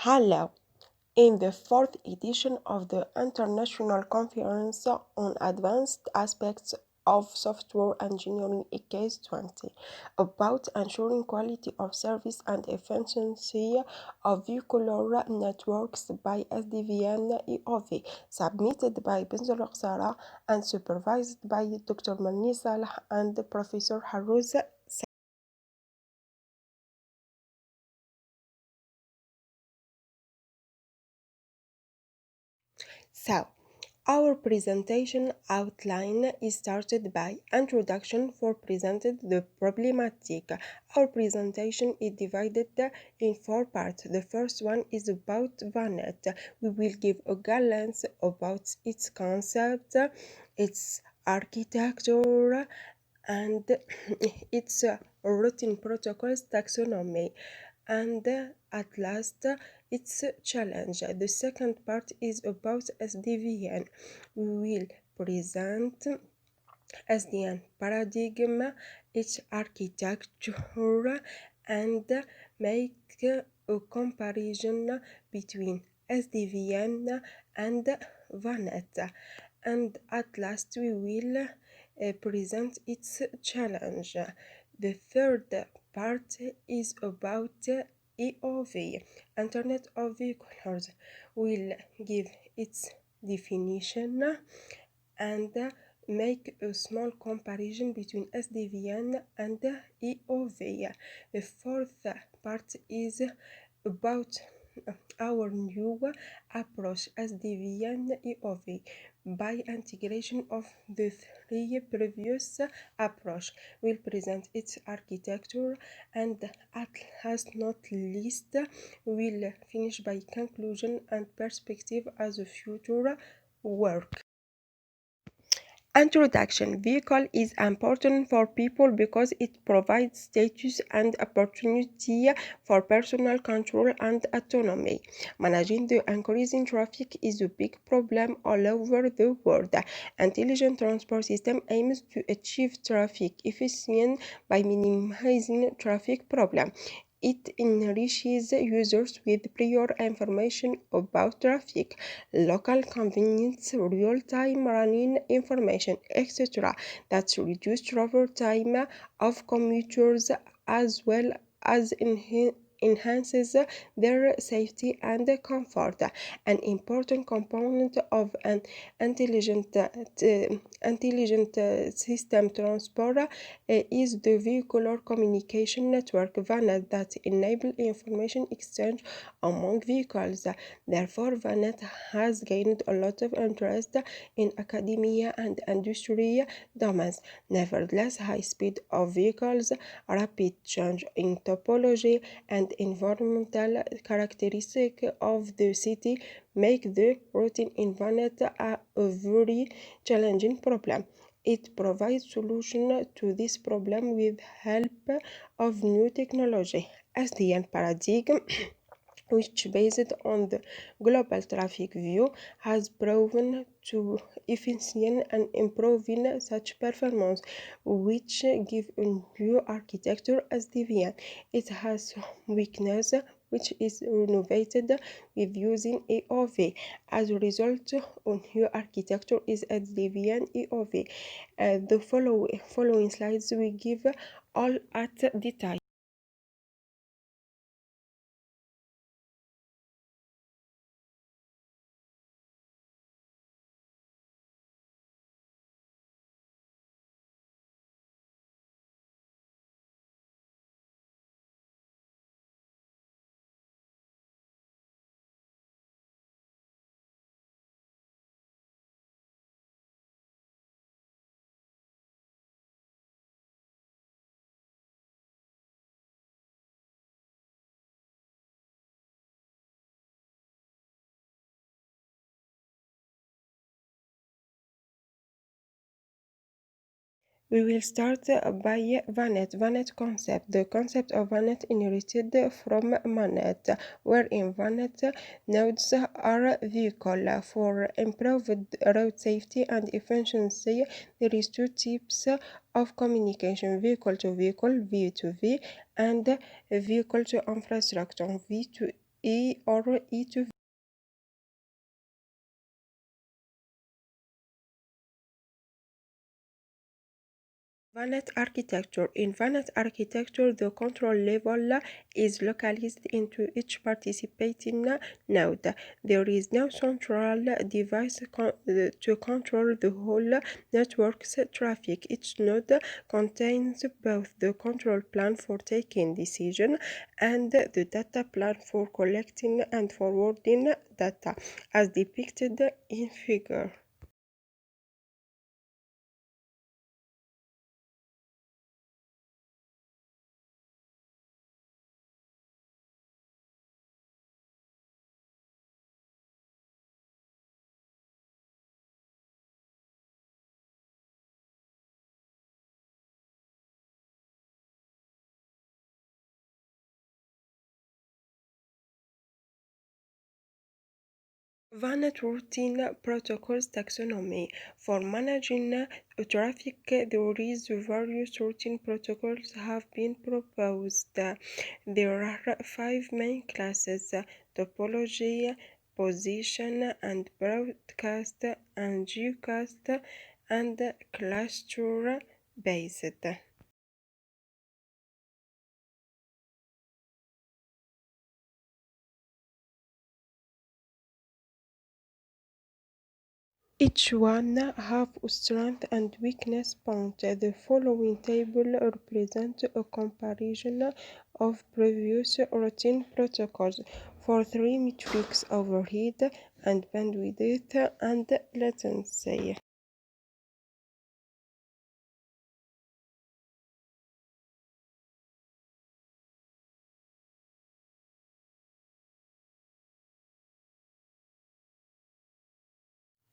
Hello. In the fourth edition of the International Conference on Advanced Aspects of Software Engineering ICAASE 20, about ensuring quality of service and efficiency of vehicular networks by SDVN-IoV, submitted by Benzerogue Sarra and supervised by Dr. Merniz, Salah and Professor Harous. So, our presentation outline is started by introduction for presented the problematic. Our presentation is divided in four parts. The first one is about VANET. We will give a glance about its concept, its architecture, and its routing protocols taxonomy, and at last its challenge. The second part is about SDVN. We will present SDN Pradigm, its architecture, and make a comparison between SDVN and VANET. And at last we will present its challenge. The third part is about IoV, Internet of Vehicles. We'll give its definition and make a small comparison between SDVN and IoV. The fourth part is about our new approach SDVN-IoV by integration of the three previous approach. We'll present its architecture, and at last not least we'll finish by conclusion and perspective as a future work. Introduction. Vehicle is important for people because it provides status and opportunity for personal control and autonomy. Managing the increasing traffic is a big problem all over the world. Intelligent transport system aims to achieve traffic efficiency by minimizing traffic problem. It enriches users with prior information about traffic, local convenience, real-time running information, etc. that reduce travel time of commuters as well as enhances their safety and comfort. An important component of an intelligent system transport is the vehicular communication network VANET that enable information exchange among vehicles. Therefore, VANET has gained a lot of interest in academia and industry domains. Nevertheless, high speed of vehicles, rapid change in topology, and environmental characteristics of the city make the routing in VANET a very challenging problem. It provides solution to this problem with help of new technology. SDN Pradigm which based on the global traffic view has proven to efficient and improving such performance, which give a new architecture as SDVN. It has weakness which is renovated with using AOV. As a result, a new architecture is SDVN EOV. The following slides we give all at detail. We will start by VANET. VANET concept. The concept of VANET inherited from MANET, wherein VANET nodes are vehicle. For improved road safety and efficiency, there is two types of communication: vehicle to vehicle (V2V) and vehicle to infrastructure (V2 E or E to VANET architecture. In VANET architecture, the control level is localized into each participating node. There is no central device to control the whole network's traffic. Each node contains both the control plan for taking decision and the data plan for collecting and forwarding data, as depicted in figure. VANET routine protocols taxonomy. For managing traffic, there is various routine protocols have been proposed. There are five main classes: topology, position and broadcast, and geocast, and cluster based. Each one have a strength and weakness point. The following table represents a comparison of previous routine protocols for three metrics: overhead and bandwidth and latency.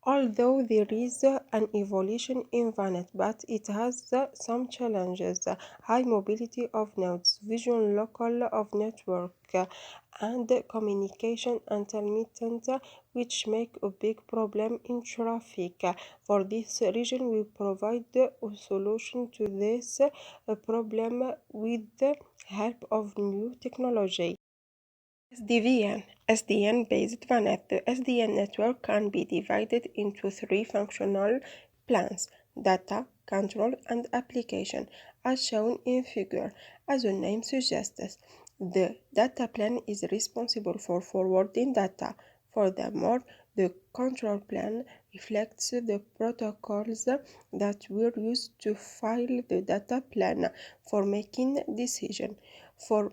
Although there is an evolution in VANET, but it has some challenges: high mobility of nodes, vision local of network, and communication intermittent, which make a big problem in traffic. For this reason, we provide a solution to this problem with the help of new technology. SDVN, SDN-based VANET. The SDN network can be divided into three functional plans: data, control, and application, as shown in figure. As the name suggests, the data plan is responsible for forwarding data. Furthermore, the control plan reflects the protocols that were used to file the data plan for making decisions. For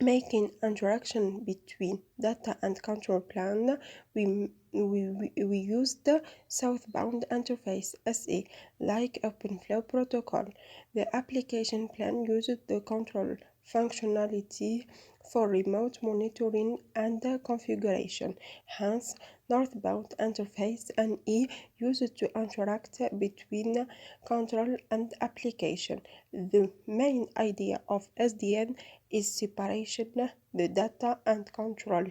making interaction between data and control plan, we use the southbound interface SE, like OpenFlow protocol. The application plan uses the control functionality for remote monitoring and configuration. Hence, northbound interface and E used to interact between control and application. The main idea of SDN is separation, the data and control.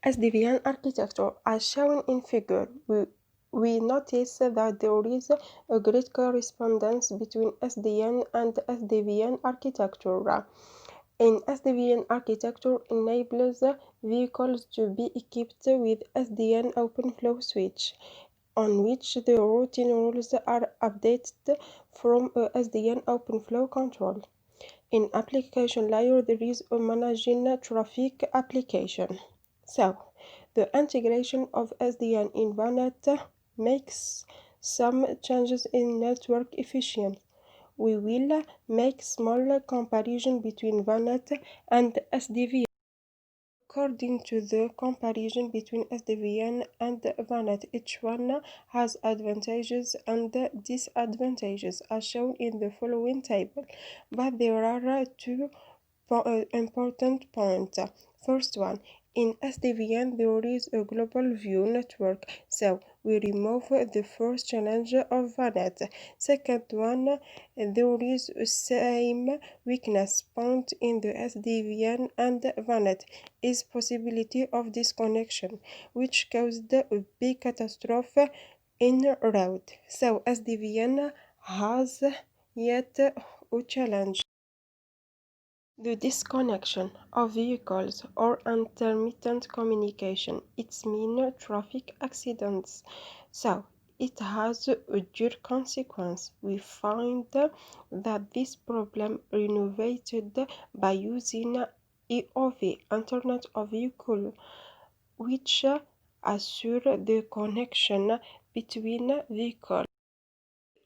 SDVN architecture, as shown in figure, we notice that there is a great correspondence between SDN and SDVN architecture. In SDVN architecture enables vehicles to be equipped with SDN OpenFlow switch, on which the routine rules are updated from a SDN OpenFlow control. In application layer, there is a managing traffic application. So, the integration of SDN in VANET makes some changes in network efficiency. We will make small comparison between VANET and SDVN. According to the comparison between SDVN and VANET, each one has advantages and disadvantages as shown in the following table. But there are two important points. First one, in SDVN there is a global view network, so we remove the first challenge of VANET. Second one, there is a same weakness point in the SDVN and VANET is possibility of disconnection, which caused a big catastrophe in road. So SDVN has yet a challenge. The disconnection of vehicles or intermittent communication, it means traffic accidents. So, it has a due consequence. We find that this problem renovated by using IoV, Internet of Vehicle, which assure the connection between vehicles.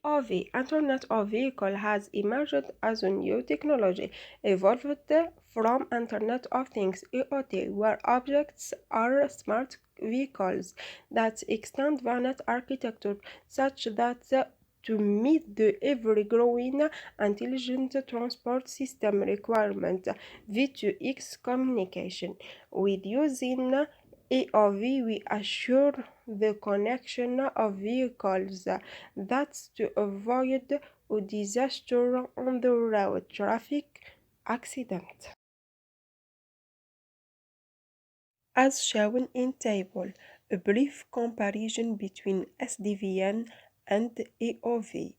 OV, Internet of Vehicle, has emerged as a new technology, evolved from Internet of Things (IoT), where objects are smart vehicles that extend VANET architecture such that to meet the ever-growing intelligent transport system requirement V2X communication. With using IoV, we assure the connection of vehicles. That's to avoid a disaster on the road, traffic accident. As shown in table, a brief comparison between SDVN and IoV.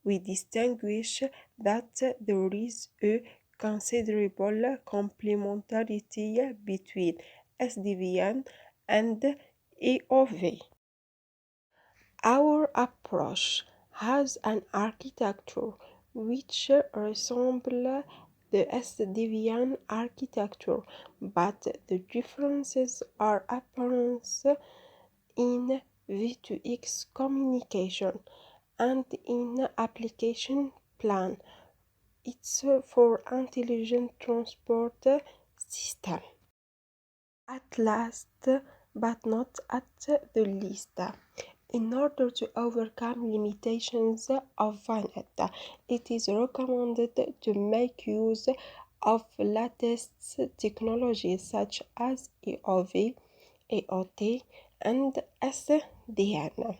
We distinguish that there is a considerable complementarity between SDVN and IoV. Our approach has an architecture which resembles the SDVN architecture, but the differences are apparent in V2X communication and in application plan. It's for intelligent transport system. At last, but not at the least, in order to overcome limitations of VANET, it is recommended to make use of latest technologies such as IoV, IoT, and SDN.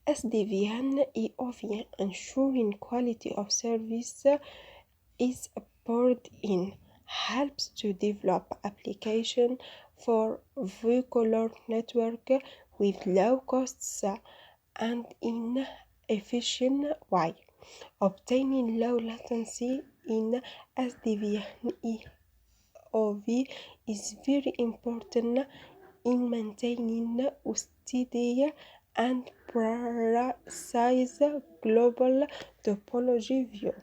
SDVN IoV ensuring quality of service is poured in, helps to develop application for vehicular network with low costs and in efficient way. Obtaining low latency in SDVN IoV is very important in maintaining a steady and precise global topology view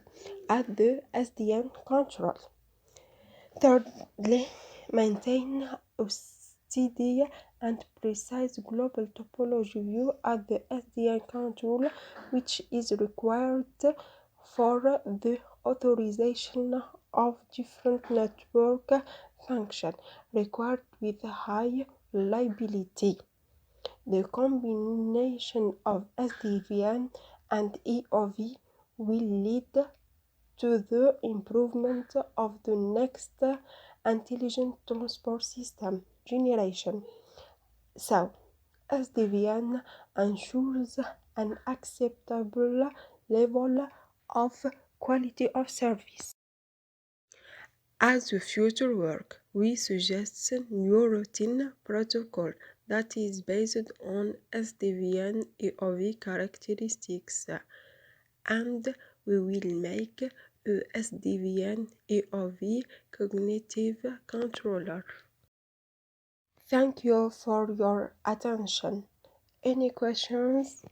at the SDN control. Thirdly, maintain a steady and precise global topology view at the SDN control, which is required for the authorization of different network functions required with high reliability. The combination of SDVN and IoV will lead to the improvement of the next intelligent transport system generation. So, SDVN ensures an acceptable level of quality of service. As the future work, we suggest new routine protocol that is based on SDVN-IoV characteristics, and we will make a SDVN-IoV cognitive controller. Thank you for your attention. Any questions?